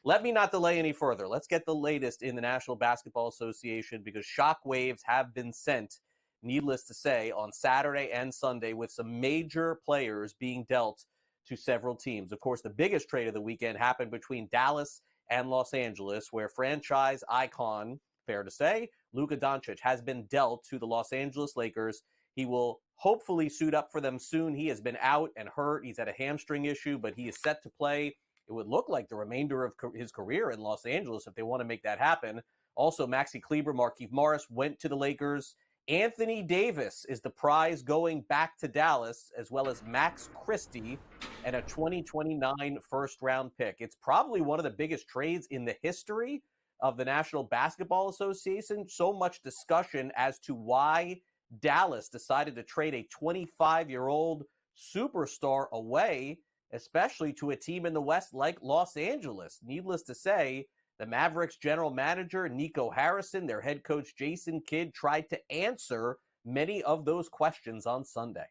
let me not delay any further. Let's get the latest in the National Basketball Association, because shockwaves have been sent, needless to say, on Saturday and Sunday, with some major players being dealt to several teams. Of course, the biggest trade of the weekend happened between Dallas and Los Angeles, where franchise icon, fair to say, Luka Doncic has been dealt to the Los Angeles Lakers. He will hopefully suit up for them soon. He has been out and hurt. He's had a hamstring issue, but he is set to play, it would look like, the remainder of his career in Los Angeles if they want to make that happen. Also, Maxi Kleber, Markieff Morris went to the Lakers. Anthony Davis is the prize going back to Dallas, as well as Max Christie and a 2029 first-round pick. It's probably one of the biggest trades in the history of the National Basketball Association. So much discussion as to why Dallas decided to trade a 25-year-old superstar away, especially to a team in the West like Los Angeles. Needless to say, the Mavericks general manager, Nico Harrison, their head coach, Jason Kidd, tried to answer many of those questions on Sunday.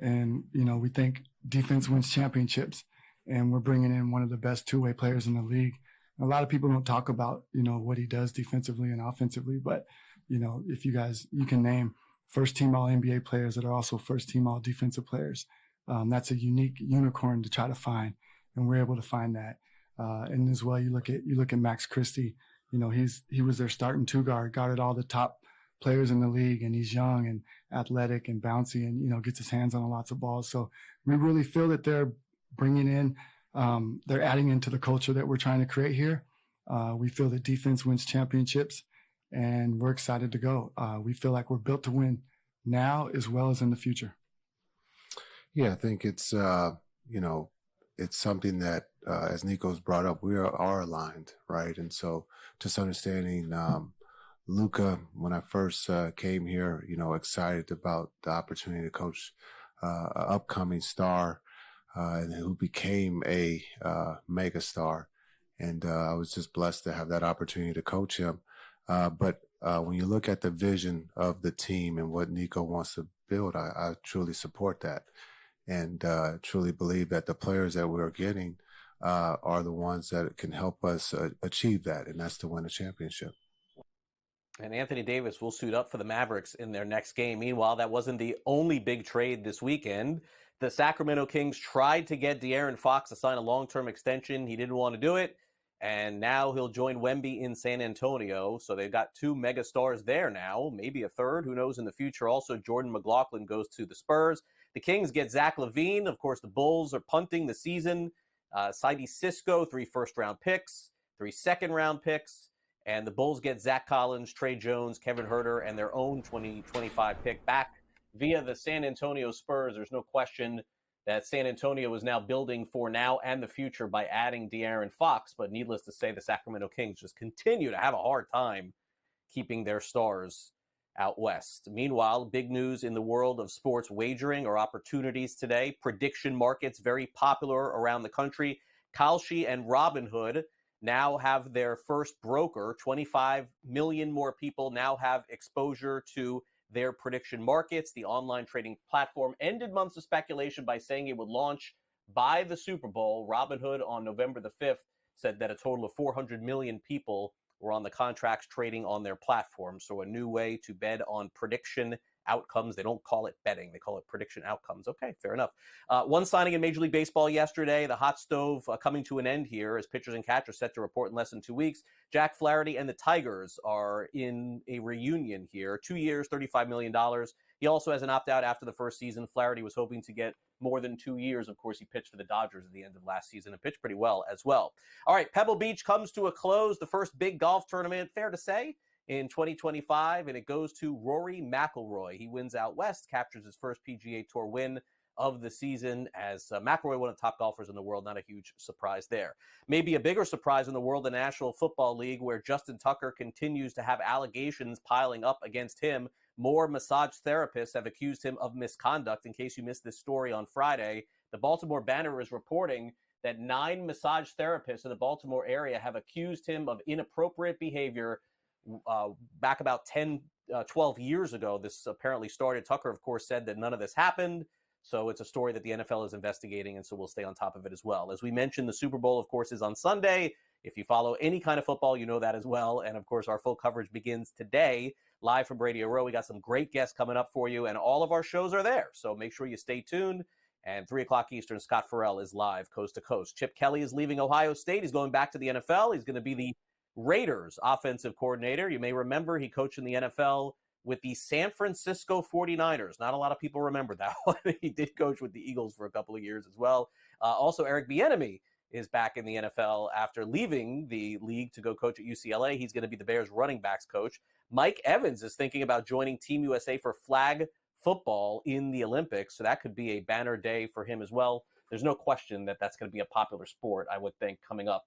And, we think defense wins championships, and we're bringing in one of the best two-way players in the league. A lot of people don't talk about, what he does defensively and offensively, but, if you can name first-team All-NBA players that are also first-team All-Defensive players. That's a unique unicorn to try to find, and we're able to find that. And as well, you look at Max Christie. He was their starting two guard, guarded all the top players in the league, and he's young and athletic and bouncy, and gets his hands on lots of balls. So we really feel that they're bringing in, they're adding into the culture that we're trying to create here. We feel that defense wins championships, and we're excited to go. We feel like we're built to win now as well as in the future. Yeah, I think it's it's something that, as Nico's brought up, we are aligned, right? And so just understanding Luka, when I first came here, excited about the opportunity to coach an upcoming star and who became a mega star. And I was just blessed to have that opportunity to coach him. But when you look at the vision of the team and what Nico wants to build, I truly support that. And truly believe that the players that we're getting are the ones that can help us achieve that, and that's to win a championship. And Anthony Davis will suit up for the Mavericks in their next game. Meanwhile, that wasn't the only big trade this weekend. The Sacramento Kings tried to get AaronFox to sign a long-term extension. He didn't want to do it, and now he'll join Wemby in San Antonio. So they've got two mega stars there now, maybe a third, who knows in the future. Also, Jordan McLaughlin goes to the Spurs. The Kings get Zach LaVine. Of course, the Bulls are punting the season. Sidney Cisco, 3 first-round picks, 3 second-round picks. And the Bulls get Zach Collins, Trey Jones, Kevin Huerter, and their own 2025 pick back via the San Antonio Spurs. There's no question that San Antonio is now building for now and the future by adding AaronFox. But needless to say, the Sacramento Kings just continue to have a hard time keeping their stars out west. Meanwhile, big news in the world of sports wagering or opportunities today. Prediction markets, very popular around the country. Kalshi and Robinhood now have their first broker. 25 million more people now have exposure to their prediction markets. The online trading platform ended months of speculation by saying it would launch by the Super Bowl. Robinhood on November the 5th said that a total of 400 million people were on the contracts trading on their platform. So a new way to bet on prediction outcomes. They don't call it betting. They call it prediction outcomes. Okay, fair enough. One signing in Major League Baseball yesterday. The hot stove coming to an end here as pitchers and catchers set to report in less than 2 weeks. Jack Flaherty and the Tigers are in a reunion here. 2 years, $35 million. He also has an opt-out after the first season. Flaherty was hoping to get more than 2 years. Of course, he pitched for the Dodgers at the end of last season and pitched pretty well as well. All right, Pebble Beach comes to a close. The first big golf tournament, fair to say, in 2025, and it goes to Rory McIlroy. He wins out west, captures his first PGA Tour win of the season as McIlroy, one of the top golfers in the world. Not a huge surprise there. Maybe a bigger surprise in the world, the National Football League, where Justin Tucker continues to have allegations piling up against him. More massage therapists have accused him of misconduct. In case you missed this story on Friday, the Baltimore Banner is reporting that 9 massage therapists in the Baltimore area have accused him of inappropriate behavior back about 12 years ago. This apparently started. Tucker, of course, said that none of this happened. So it's a story that the NFL is investigating, and so we'll stay on top of it as well. As we mentioned, the Super Bowl, of course, is on Sunday. If you follow any kind of football, you know that as well. And of course, our full coverage begins today, live from Radio Row. We got some great guests coming up for you, and all of our shows are there. So make sure you stay tuned. And 3 o'clock Eastern, Scott Farrell is live coast to coast. Chip Kelly is leaving Ohio State. He's going back to the NFL. He's going to be the Raiders offensive coordinator. You may remember he coached in the NFL with the San Francisco 49ers. Not a lot of people remember that one. He did coach with the Eagles for a couple of years as well. Also, Eric Bieniemy is back in the NFL after leaving the league to go coach at UCLA. He's going to be the Bears running backs coach. Mike Evans is thinking about joining Team USA for flag football in the Olympics. So that could be a banner day for him as well. There's no question that that's going to be a popular sport, I would think, coming up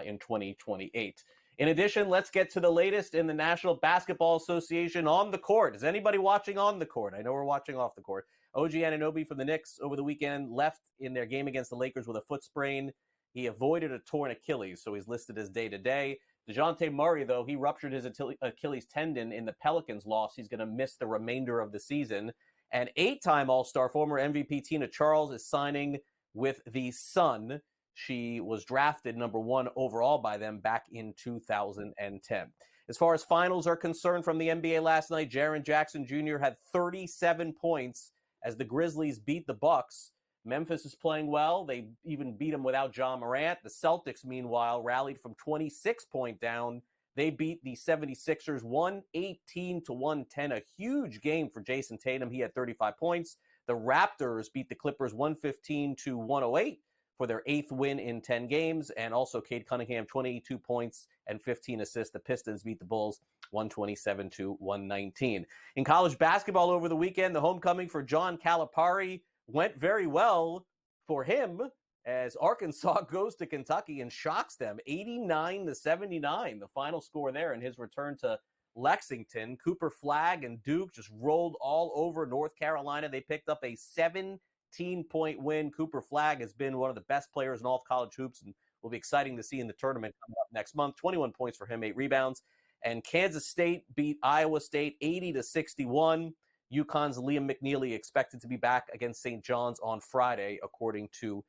in 2028. In addition, let's get to the latest in the National Basketball Association on the court. Is anybody watching on the court? I know we're watching off the court. OG Anunoby from the Knicks over the weekend left in their game against the Lakers with a foot sprain. He avoided a torn Achilles, so he's listed as day-to-day. DeJounte Murray, though, he ruptured his Achilles tendon in the Pelicans loss. He's going to miss the remainder of the season. And 8-time All-Star, former MVP Tina Charles is signing with the Sun. She was drafted number 1 overall by them back in 2010. As far as finals are concerned from the NBA last night, Jaren Jackson Jr. had 37 points as the Grizzlies beat the Bucks. Memphis is playing well. They even beat them without John Morant. The Celtics, meanwhile, rallied from 26-point down. They beat the 76ers 118-110, a huge game for Jason Tatum. He had 35 points. The Raptors beat the Clippers 115-108 for their 8th win in 10 games. And also Cade Cunningham, 22 points and 15 assists. The Pistons beat the Bulls 127-119. In college basketball over the weekend, the homecoming for John Calipari went very well for him as Arkansas goes to Kentucky and shocks them 89-79, the final score there in his return to Lexington. Cooper Flagg and Duke just rolled all over North Carolina. They picked up a 17-point win. Cooper Flagg has been one of the best players in all of college hoops and will be exciting to see in the tournament coming up next month. 21 points for him, 8 rebounds. And Kansas State beat Iowa State 80-61. UConn's Liam McNeely expected to be back against St. John's on Friday, according to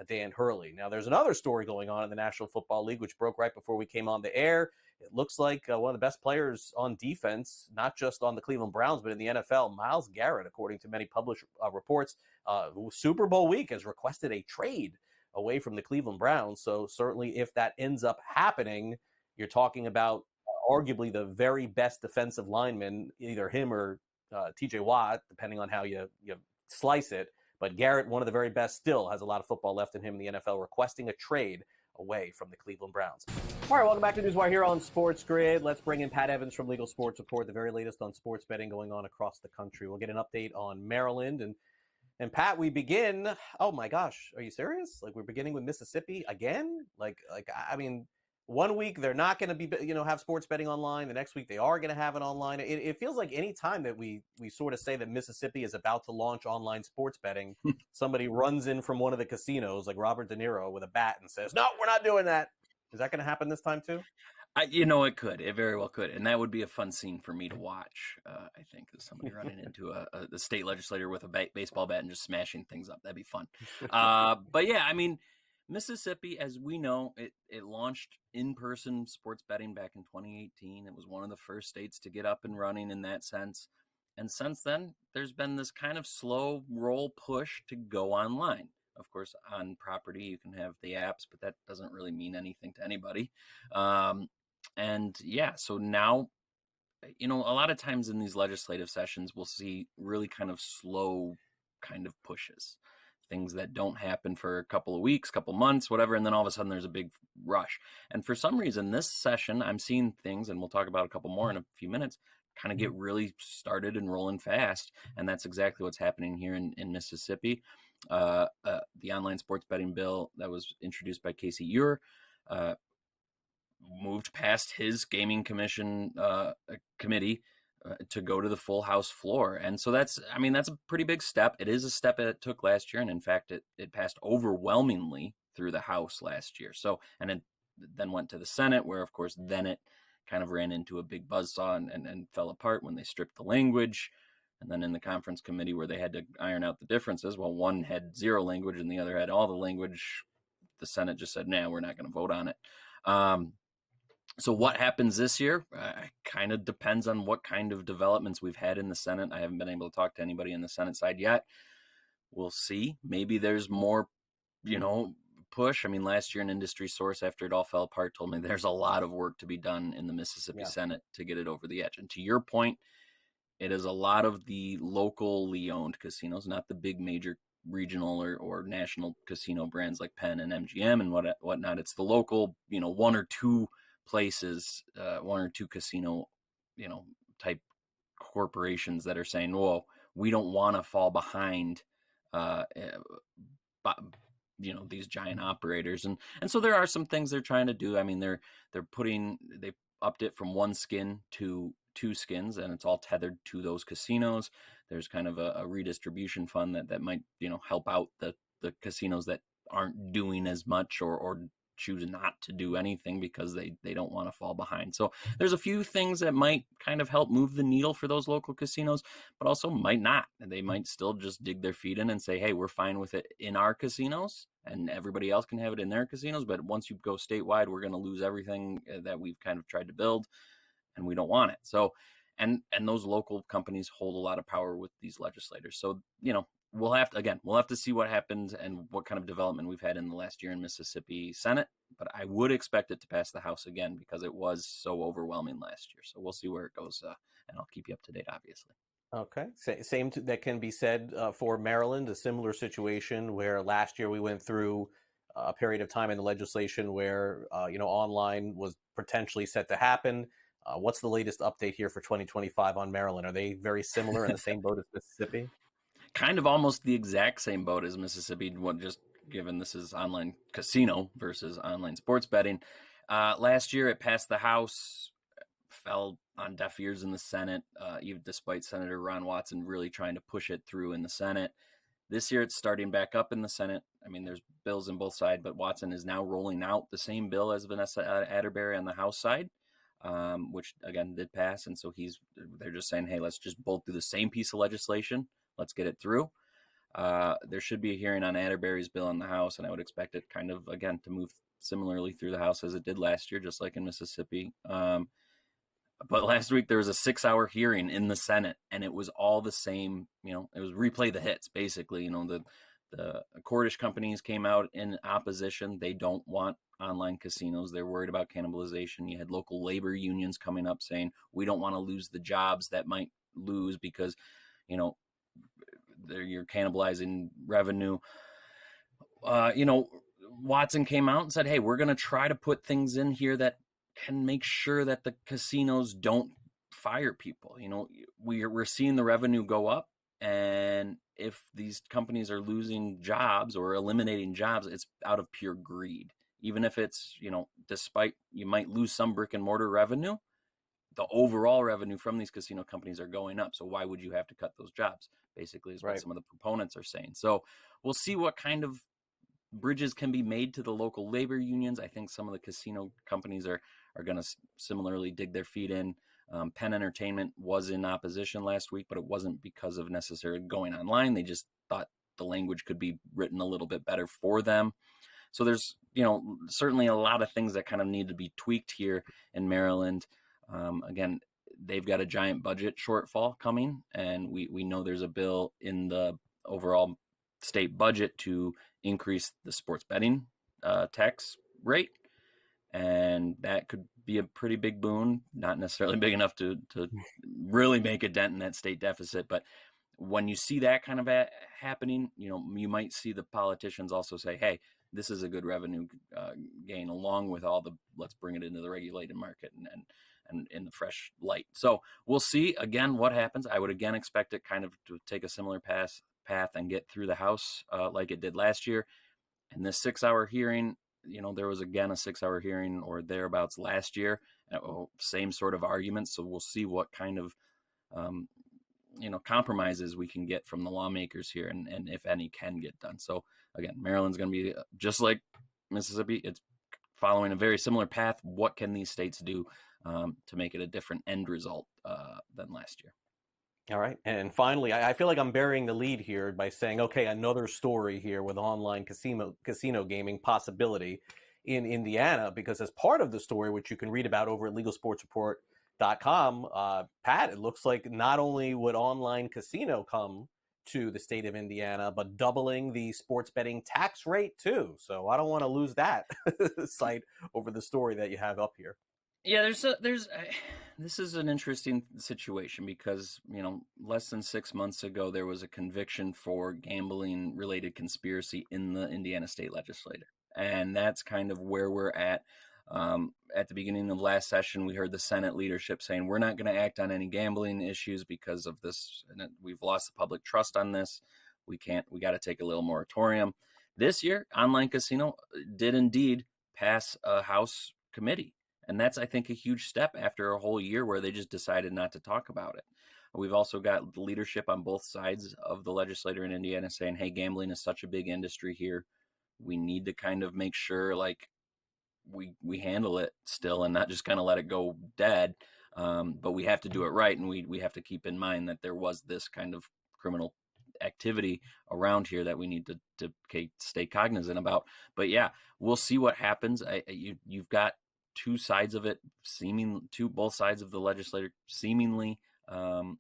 Dan Hurley. Now, there's another story going on in the National Football League, which broke right before we came on the air. It looks like one of the best players on defense, not just on the Cleveland Browns, but in the NFL, Myles Garrett, according to many published reports, Super Bowl week has requested a trade away from the Cleveland Browns. So certainly if that ends up happening, you're talking about arguably the very best defensive lineman, either him or TJ Watt, depending on how you slice it. But Garrett, one of the very best, still has a lot of football left in him in the NFL, requesting a trade away from the Cleveland Browns. All right, welcome back to Newswire here on SportsGrid. Let's bring in Pat Evans from Legal Sports Report, the very latest on sports betting going on across the country. We'll get an update on Maryland. And Pat, we begin, oh my gosh, are you serious? Like, we're beginning with Mississippi again? I mean, 1 week they're not going to be, have sports betting online. The next week they are going to have it online. It feels like any time that we sort of say that Mississippi is about to launch online sports betting, somebody runs in from one of the casinos, like Robert De Niro, with a bat and says, "No, we're not doing that." Is that going to happen this time too? It could. It very well could, and that would be a fun scene for me to watch. I think, is somebody running into the state legislator with a baseball bat and just smashing things up. That'd be fun. But yeah, I mean, Mississippi, as we know, it launched in-person sports betting back in 2018. It was one of the first states to get up and running in that sense. And since then, there's been this kind of slow roll push to go online. Of course, on property, you can have the apps, but that doesn't really mean anything to anybody. And yeah, so now, a lot of times in these legislative sessions, we'll see really kind of slow kind of pushes. Things that don't happen for a couple of weeks, couple months, whatever, and then all of a sudden there's a big rush. And for some reason, this session, I'm seeing things, and we'll talk about a couple more in a few minutes, kind of get really started and rolling fast. And that's exactly what's happening here in Mississippi. The online sports betting bill that was introduced by Casey Ure moved past his gaming commission committee to go to the full House floor. And so that's a pretty big step. It is a step it took last year. And in fact, it passed overwhelmingly through the House last year. So, and it then went to the Senate, where of course, then it kind of ran into a big buzzsaw and fell apart when they stripped the language. And then in the conference committee, where they had to iron out the differences, well, one had zero language and the other had all the language. The Senate just said, "No, we're not going to vote on it." So what happens this year kind of depends on what kind of developments we've had in the Senate. I haven't been able to talk to anybody in the Senate side yet. We'll see. Maybe there's more, push. I mean, last year an industry source, after it all fell apart, told me there's a lot of work to be done in the Mississippi Senate to get it over the edge. And to your point, it is a lot of the locally owned casinos, not the big major regional or national casino brands like Penn and MGM and whatnot. It's the local, one or two places, one or two casino, type corporations that are saying, "Whoa, we don't want to fall behind," these giant operators, and so there are some things they're trying to do. I mean, they upped it from one skin to 2 skins, and it's all tethered to those casinos. There's kind of a redistribution fund that might help out the casinos that aren't doing as much or choose not to do anything because they don't want to fall behind. So there's a few things that might kind of help move the needle for those local casinos, but also might not. And they might still just dig their feet in and say, hey, we're fine with it in our casinos and everybody else can have it in their casinos. But once you go statewide, we're going to lose everything that we've kind of tried to build, and we don't want it. So, and those local companies hold a lot of power with these legislators. So, we'll have to see what happens and what kind of development we've had in the last year in Mississippi Senate, but I would expect it to pass the House again because it was so overwhelming last year. So we'll see where it goes, and I'll keep you up to date, obviously. Okay. Same that can be said for Maryland, a similar situation where last year we went through a period of time in the legislation where, online was potentially set to happen. What's the latest update here for 2025 on Maryland? Are they very similar in the same boat as Mississippi? Kind of almost the exact same boat as Mississippi, just given this is online casino versus online sports betting. Last year it passed the House, fell on deaf ears in the Senate, even despite Senator Ron Watson really trying to push it through in the Senate. This year it's starting back up in the Senate. I mean, there's bills on both sides, but Watson is now rolling out the same bill as Vanessa Atterbury on the House side, which again did pass. And so they're just saying, hey, let's just both do the same piece of legislation. Let's get it through. There should be a hearing on Atterbury's bill in the House, and I would expect it kind of, again, to move similarly through the House as it did last year, just like in Mississippi. But last week there was a 6-hour hearing in the Senate, and it was all the same. It was replay the hits, basically. The Cordish companies came out in opposition. They don't want online casinos. They're worried about cannibalization. You had local labor unions coming up saying, we don't want to lose the jobs that might lose because, you're cannibalizing revenue. Watson came out and said, hey, we're going to try to put things in here that can make sure that the casinos don't fire people. We're seeing the revenue go up, and if these companies are losing jobs or eliminating jobs, it's out of pure greed. Even if it's, despite you might lose some brick and mortar revenue, the overall revenue from these casino companies are going up. So why would you have to cut those jobs? Basically is what some of the proponents are saying. So we'll see what kind of bridges can be made to the local labor unions. I think some of the casino companies are going to similarly dig their feet in. Penn Entertainment was in opposition last week, but it wasn't because of necessarily going online. They just thought the language could be written a little bit better for them. So there's, certainly a lot of things that kind of need to be tweaked here in Maryland. Again, they've got a giant budget shortfall coming, and we know there's a bill in the overall state budget to increase the sports betting tax rate, and that could be a pretty big boon, not necessarily big enough to really make a dent in that state deficit. But when you see that kind of happening, you might see the politicians also say, hey, this is a good revenue gain, along with all the, let's bring it into the regulated market and in the fresh light. So we'll see again what happens. I would again expect it kind of to take a similar path and get through the House like it did last year. And this 6-hour hearing, there was again a 6-hour hearing or thereabouts last year, same sort of arguments. So we'll see what kind of compromises we can get from the lawmakers here, and if any can get done. So again, Maryland's going to be just like Mississippi. It's following a very similar path. What can these states do to make it a different end result than last year? All right. And finally, I feel like I'm burying the lead here by saying, okay, another story here with online casino gaming possibility. in Indiana, because as part of the story, which you can read about over at legalsportsreport.com, Pat, it looks like not only would online casino come to the state of Indiana, but doubling the sports betting tax rate too. So I don't want to lose that sight over the story that you have up here. Yeah, this is an interesting situation because, less than 6 months ago, there was a conviction for gambling related conspiracy in the Indiana state legislature. And that's kind of where we're at. At the beginning of last session, we heard the Senate leadership saying, we're not going to act on any gambling issues because of this. And we've lost the public trust on this. We got to take a little moratorium. This year, online casino did indeed pass a House committee. And that's, I think, a huge step after a whole year where they just decided not to talk about it. We've also got the leadership on both sides of the legislature in Indiana saying, hey, gambling is such a big industry here. We need to kind of make sure we handle it still and not just kind of let it go dead. But we have to do it right. And we have to keep in mind that there was this kind of criminal activity around here that we need to stay cognizant about. But yeah, we'll see what happens. You've got two sides of it, both sides of the legislature seemingly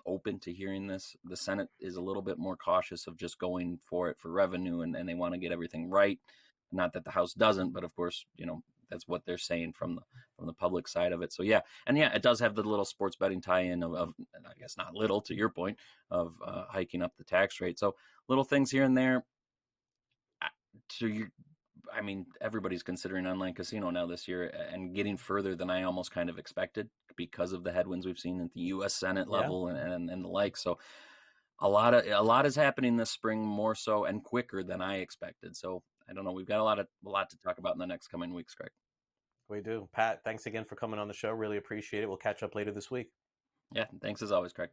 open to hearing this. The Senate is a little bit more cautious of just going for it for revenue, and they want to get everything right. Not that the House doesn't, but of course, that's what they're saying from the public side of it. So yeah, it does have the little sports betting tie-in of I guess not little, to your point, of hiking up the tax rate. So little things here and there. Everybody's considering online casino now this year and getting further than I almost kind of expected because of the headwinds we've seen at the U.S. Senate level and the like. So a lot is happening this spring, more so and quicker than I expected. So I don't know. We've got a lot to talk about in the next coming weeks, Craig. We do. Pat, thanks again for coming on the show. Really appreciate it. We'll catch up later this week. Yeah, thanks as always, Craig.